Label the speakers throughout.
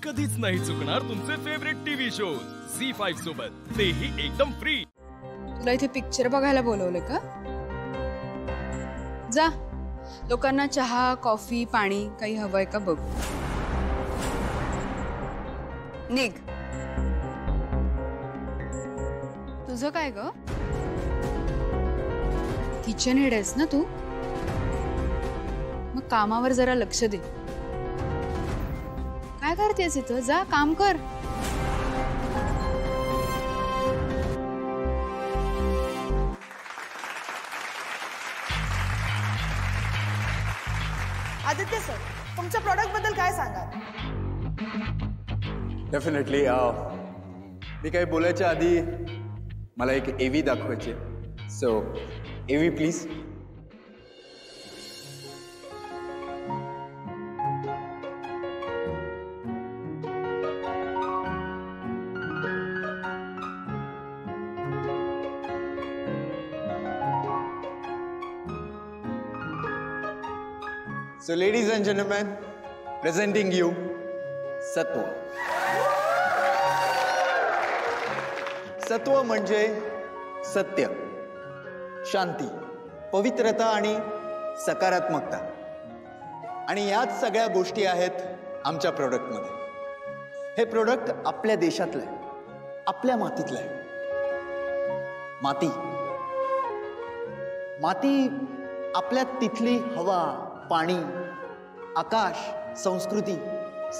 Speaker 1: कधीच नाही चुकणार तुमचे फेवरेट टीव्ही शो झी5 सोबत, तेही एकदम फ्री।
Speaker 2: तुला इथे पिक्चर बघायला बोलवले का? जा, लोकांना चहा कॉफी पाणी काही हवंय का बघ। निघ। तुझं काय ग? किचन हेड आहेस ना तू? मग कामावर जरा लक्ष दे। काय करतेस इथं? जा काम कर।
Speaker 3: आदित्य सर, तुमच्या प्रोडक्ट बद्दल काय सांगाल?
Speaker 4: डेफिनेटली मी काही बोलायच्या आधी मला एक एव्ही दाखवायची, so एव्ही please. So ladies and gentlemen, presenting you सत्व। सत्व म्हणजे सत्य, शांती, पवित्रता आणि सकारात्मकता, आणि याच सगळ्या गोष्टी आहेत आमच्या प्रोडक्टमध्ये। हे प्रोडक्ट आपल्या देशातलं आहे, आपल्या मातीतलं आहे। माती आपल्या तिथली हवा, पाणी, आकाश, संस्कृती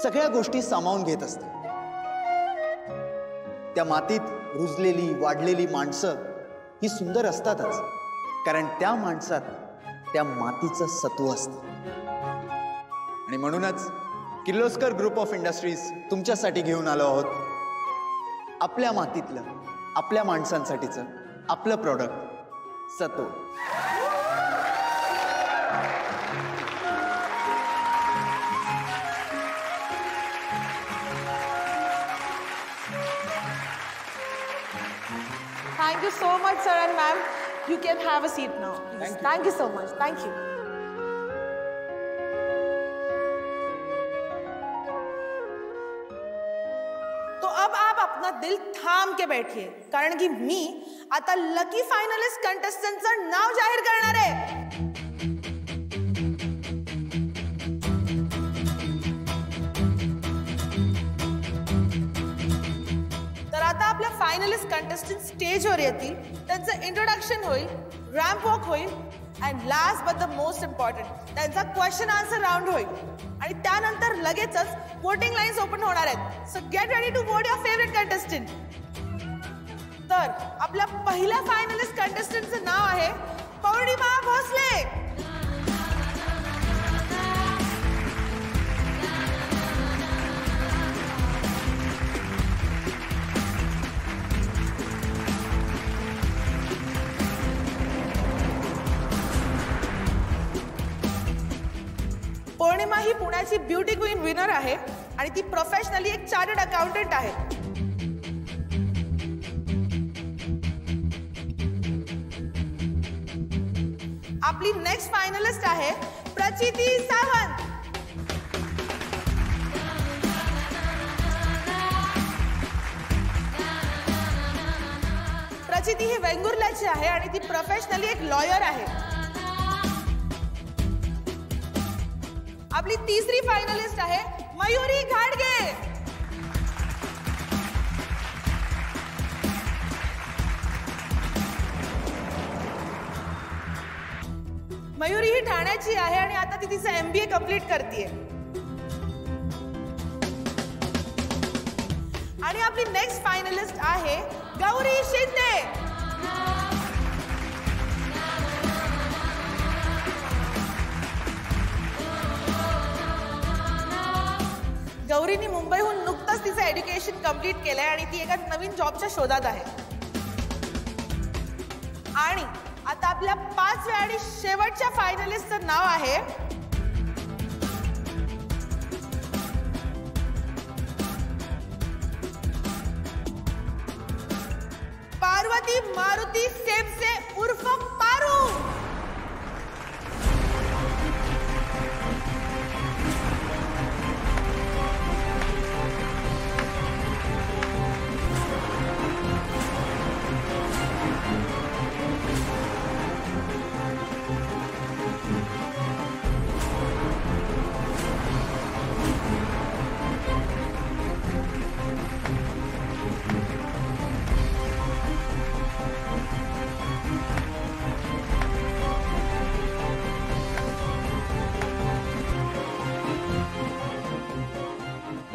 Speaker 4: सगळ्या गोष्टी सामावून घेत असते। त्या मातीत रुजलेली वाढलेली माणसं ही सुंदर असतातच, कारण त्या माणसात त्या मातीचं सत्व असतं। आणि म्हणूनच किर्लोस्कर ग्रुप ऑफ इंडस्ट्रीज तुमच्यासाठी घेऊन आलो आहोत आपल्या मातीतलं, आपल्या माणसांसाठीचं आपलं प्रोडक्ट सत्व।
Speaker 3: Thank you so much, sir and ma'am. You can have a seat now, please. Thank you so much. Thank you. तो अब आप अपना दिल थाम के बैठिए, कारण की मी आता लकी फाइनलिस्ट कंटेस्टंटचं नाव जाहीर करणार आहे। आपल्या फायनलिस्ट कंटेस्टंट स्टेजवर येतील, त्यांचं इंट्रोडक्शन होईल, रॅम्प वॉक होईल, and last but the most important त्यांचा क्वेश्चन आन्सर राउंड होईल, आणि त्यानंतर लगेचच वोटिंग लाईन्स ओपन होणार आहेत। So get ready to vote your favourite contestant. तर आपल्या पहिल्या फायनलिस्ट कंटेस्टंटचं नाव आहे पौर्णिमा भोसले। पौर्णिमा ही पुण्याची ब्युटी क्वीन विनर आहे आणि ती प्रोफेशनली एक चार्टर्ड अकाउंटंट आहे। आपली नेक्स्ट फायनलिस्ट आहे प्रचिती सावंत। प्रचिती ही वेंगुर्ल्याची आहे आणि ती प्रोफेशनली एक लॉयर आहे। आपली तीसरी फायनलिस्ट आहे मयुरी घाडगे। मयुरी ही ठाण्याची आहे आणि आता ती तिचं MBA कंप्लीट करतेय। आणि आपली नेक्स्ट फायनलिस्ट आहे गौरी शिंदे। गौरीनी मुंबईहून नुकतंच तिचं एज्युकेशन कंप्लीट केलंय आणि ती एका नवीन जॉबच्या शोधात आहे। आणि आता आपल्या 5व्या आणि शेवटच्या फायनलिस्टचं नाव आहे पार्वती मारुती सेमसे उर्फ पारू।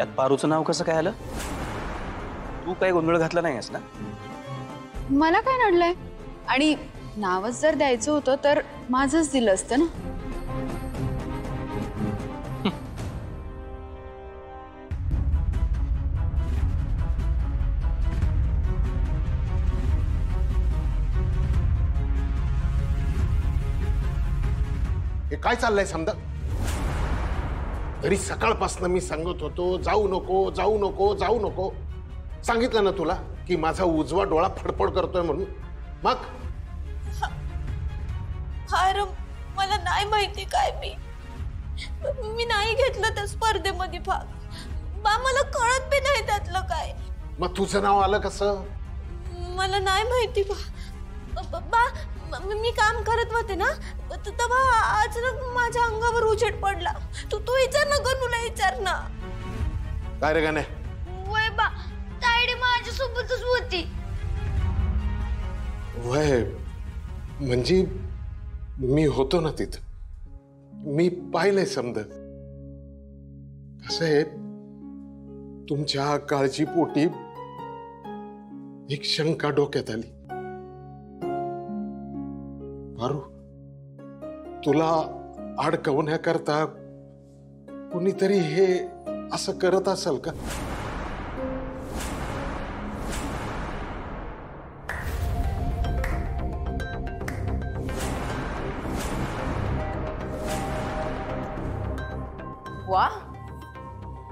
Speaker 5: यात पारूचं नाव कसं काय आलं? तू काही गोंधळ घातला नाहीस ना?
Speaker 2: मला काय नडलंय? आणि नावच जर द्यायचं होतं तर माझंच दिलं असतं ना.
Speaker 6: हे काय चाललंय समजा? तरी सकाळपासून मी सांगत होतो जाऊ नको जाऊ नको जाऊ नको. सांगितलं ना तुला की माझा उजवा डोळा फडफड करतोय म्हणून. मग
Speaker 7: अरे मला नाही माहिती काय मी नाही घेतलं त्या स्पर्धेमध्ये भाग. बा मला कळत बी नाही त्यातलं काय.
Speaker 6: मग तुझं नाव आलं कसं?
Speaker 7: मला नाही माहिती बा. मी काम करत होते ना तेव्हा अचानक माझ्या अंगावर उजेड पडला. तू विचार ना ग, तुला विचार ना.
Speaker 6: काय रे गाणे?
Speaker 7: वय बा तायडी माझ्यासोबतच होती.
Speaker 6: वय म्हणजे मी होतो ना तिथं. मी पाहिलंय समद. कसं आहे, तुमच्या काळजीपोटी एक शंका डोक्यात आली. पारू, तुला अडकवण्याकरता कुणीतरी हे असं करत असेल का?
Speaker 8: वा,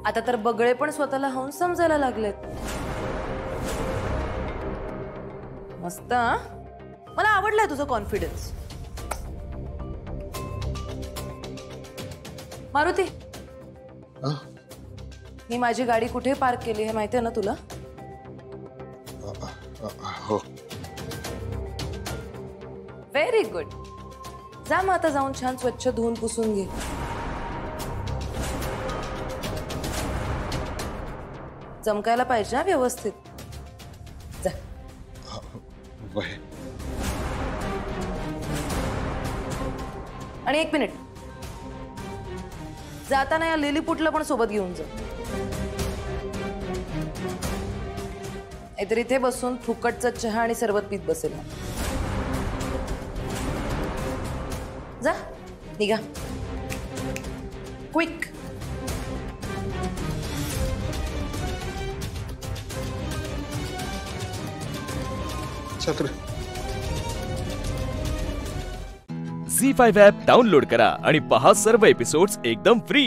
Speaker 8: आता तर बगळे पण स्वतःला हवून समजायला लागलेत. मस्त. मला आवडलाय तुझा कॉन्फिडन्स. मारुती, मी माझी गाडी कुठे पार्क केली हे माहिती आहे ना तुला?
Speaker 6: हो.
Speaker 8: Very good. जा मग आता जाऊन छान स्वच्छ धुवून पुसून घे. चमकायला पाहिजे ना व्यवस्थित. जा. आणि एक मिनिट, जाताना या लिलीपुटला पण सोबत घेऊन जा. नाहीतर इथे बसून फुकटचा चहा आणि सरबत पीत बसेल. जा, निघा. क्विक.
Speaker 6: छत्र.
Speaker 1: झी5 ॲप डाउनलोड करा आणि पहा सर्व एपिसोड्स एकदम फ्री.